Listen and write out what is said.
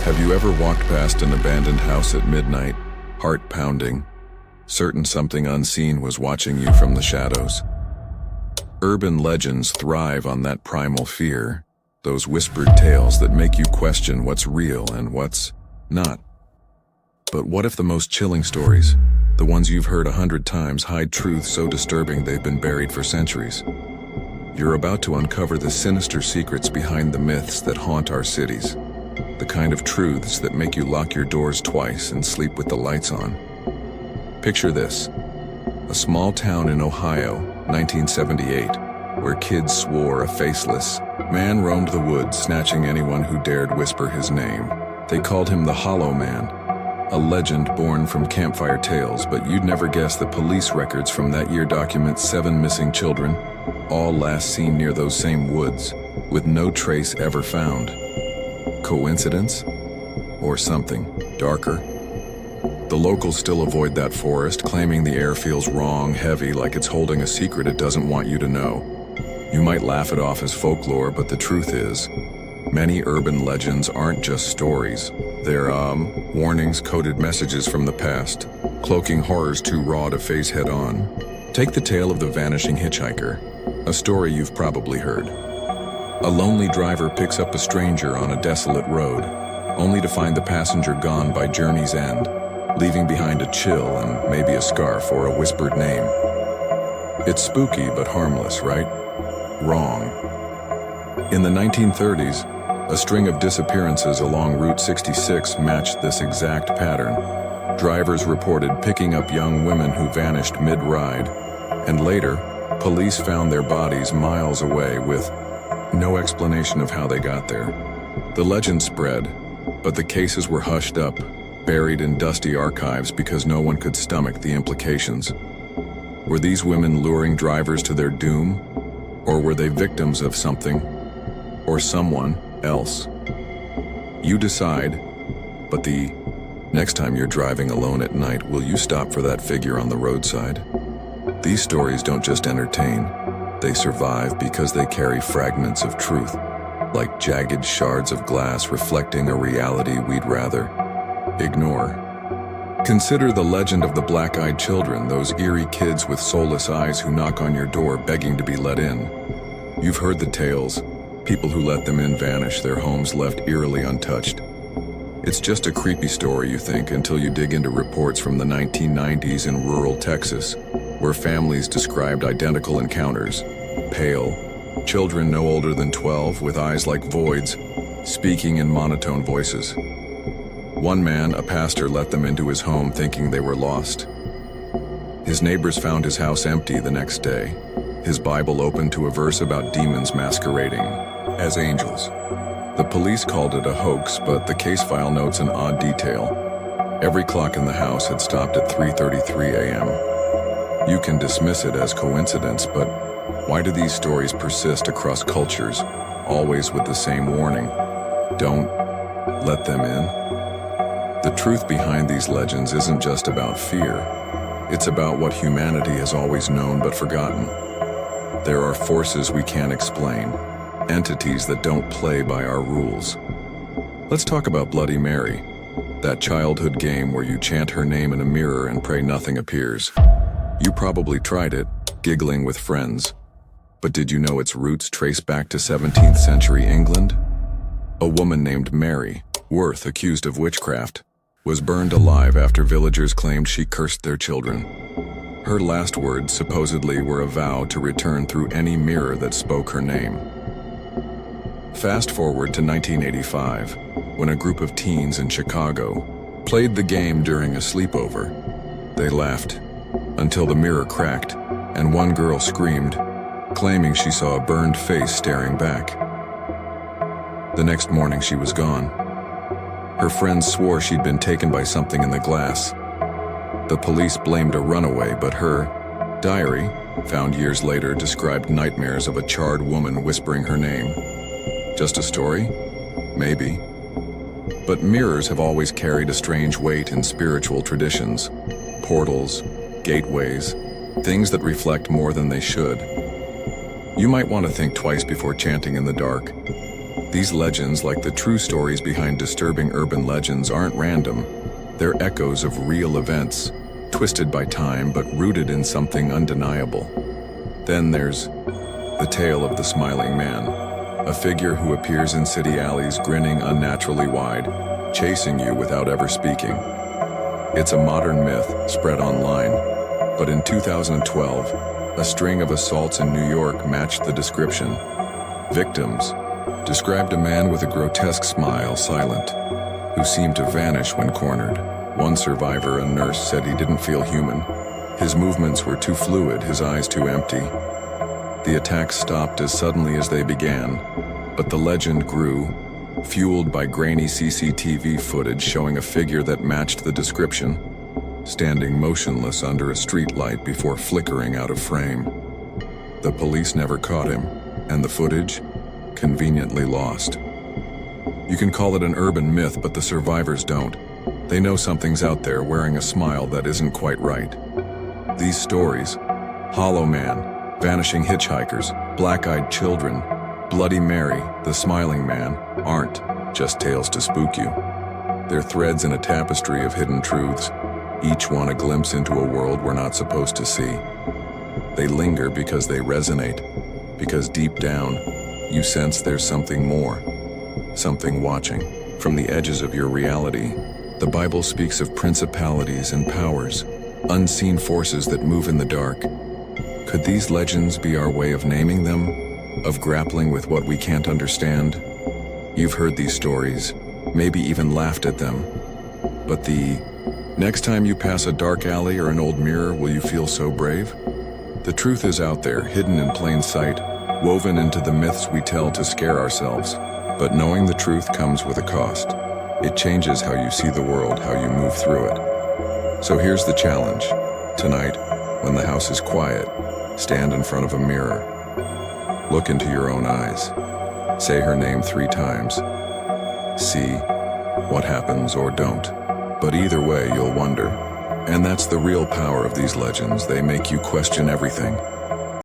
Have you ever walked past an abandoned house at midnight, heart pounding, certain something unseen was watching you from the shadows? Urban legends thrive on that primal fear, those whispered tales that make you question what's real and what's not. But what if the most chilling stories, the ones you've heard 100 times, hide truths so disturbing they've been buried for centuries? You're about to uncover the sinister secrets behind the myths that haunt our cities. The kind of truths that make you lock your doors twice and sleep with the lights on. Picture this: a small town in Ohio, 1978, where kids swore a faceless man roamed the woods, snatching anyone who dared whisper his name. They called him the Hollow Man, a legend born from campfire tales, but you'd never guess that police records from that year document 7 missing children, all last seen near those same woods, with no trace ever found. Coincidence? Or something darker? The locals still avoid that forest, claiming the air feels wrong, heavy, like it's holding a secret it doesn't want you to know. You might laugh it off as folklore, but the truth is, many urban legends aren't just stories. They're, warnings, coded messages from the past, cloaking horrors too raw to face head-on. Take the tale of the vanishing hitchhiker, a story you've probably heard. A lonely driver picks up a stranger on a desolate road, only to find the passenger gone by journey's end, leaving behind a chill and maybe a scarf or a whispered name. It's spooky but harmless, right? Wrong. In the 1930s, a string of disappearances along Route 66 matched this exact pattern. Drivers reported picking up young women who vanished mid-ride, and later, police found their bodies miles away with no explanation of how they got there. The legend spread, but the cases were hushed up, buried in dusty archives because no one could stomach the implications. Were these women luring drivers to their doom? Or were they victims of something or someone else? You decide, but the next time you're driving alone at night, will you stop for that figure on the roadside? These stories don't just entertain. They survive because they carry fragments of truth, like jagged shards of glass reflecting a reality we'd rather ignore. Consider the legend of the black-eyed children, those eerie kids with soulless eyes who knock on your door begging to be let in. You've heard the tales. People who let them in vanish, their homes left eerily untouched. It's just a creepy story, you think, until you dig into reports from the 1990s in rural Texas, where families described identical encounters. Pale, children no older than 12 with eyes like voids, speaking in monotone voices. One man, a pastor, let them into his home thinking they were lost. His neighbors found his house empty the next day, his Bible open to a verse about demons masquerading as angels. The police called it a hoax, but the case file notes an odd detail. Every clock in the house had stopped at 3:33 a.m. You can dismiss it as coincidence, but why do these stories persist across cultures, always with the same warning? Don't let them in. The truth behind these legends isn't just about fear. It's about what humanity has always known but forgotten. There are forces we can't explain, entities that don't play by our rules. Let's talk about Bloody Mary, that childhood game where you chant her name in a mirror and pray nothing appears. You probably tried it, giggling with friends. But did you know its roots trace back to 17th century England? A woman named Mary, Worth, accused of witchcraft, was burned alive after villagers claimed she cursed their children. Her last words supposedly were a vow to return through any mirror that spoke her name. Fast forward to 1985, when a group of teens in Chicago played the game during a sleepover. They laughed until the mirror cracked and one girl screamed, claiming she saw a burned face staring back. The next morning she was gone. Her friends swore she'd been taken by something in the glass. The police blamed a runaway, but her diary, found years later, described nightmares of a charred woman whispering her name. Just a story? Maybe. But mirrors have always carried a strange weight in spiritual traditions. Portals, gateways, things that reflect more than they should. You might want to think twice before chanting in the dark. These legends, like the true stories behind disturbing urban legends, aren't random. They're echoes of real events, twisted by time but rooted in something undeniable. Then there's the tale of the smiling man, a figure who appears in city alleys grinning unnaturally wide, chasing you without ever speaking. It's a modern myth spread online, but in 2012, a string of assaults in New York matched the description. Victims described a man with a grotesque smile, silent, who seemed to vanish when cornered. One survivor, a nurse, said he didn't feel human. His movements were too fluid, his eyes too empty. The attacks stopped as suddenly as they began, but the legend grew, fueled by grainy CCTV footage showing a figure that matched the description, standing motionless under a streetlight before flickering out of frame. The police never caught him, and the footage, conveniently lost. You can call it an urban myth, but the survivors don't. They know something's out there wearing a smile that isn't quite right. These stories, Hollow Man, Vanishing Hitchhikers, Black-Eyed Children, Bloody Mary, The Smiling Man, aren't just tales to spook you. They're threads in a tapestry of hidden truths, each one a glimpse into a world we're not supposed to see. They linger because they resonate, because deep down, you sense there's something more, something watching. From the edges of your reality, the Bible speaks of principalities and powers, unseen forces that move in the dark. Could these legends be our way of naming them, of grappling with what we can't understand? You've heard these stories, maybe even laughed at them, but the next time you pass a dark alley or an old mirror, will you feel so brave? The truth is out there, hidden in plain sight, woven into the myths we tell to scare ourselves. But knowing the truth comes with a cost. It changes how you see the world, how you move through it. So here's the challenge. Tonight, when the house is quiet, stand in front of a mirror. Look into your own eyes. Say her name 3 times. See what happens or don't. But either way, you'll wonder. And that's the real power of these legends. They make you question everything.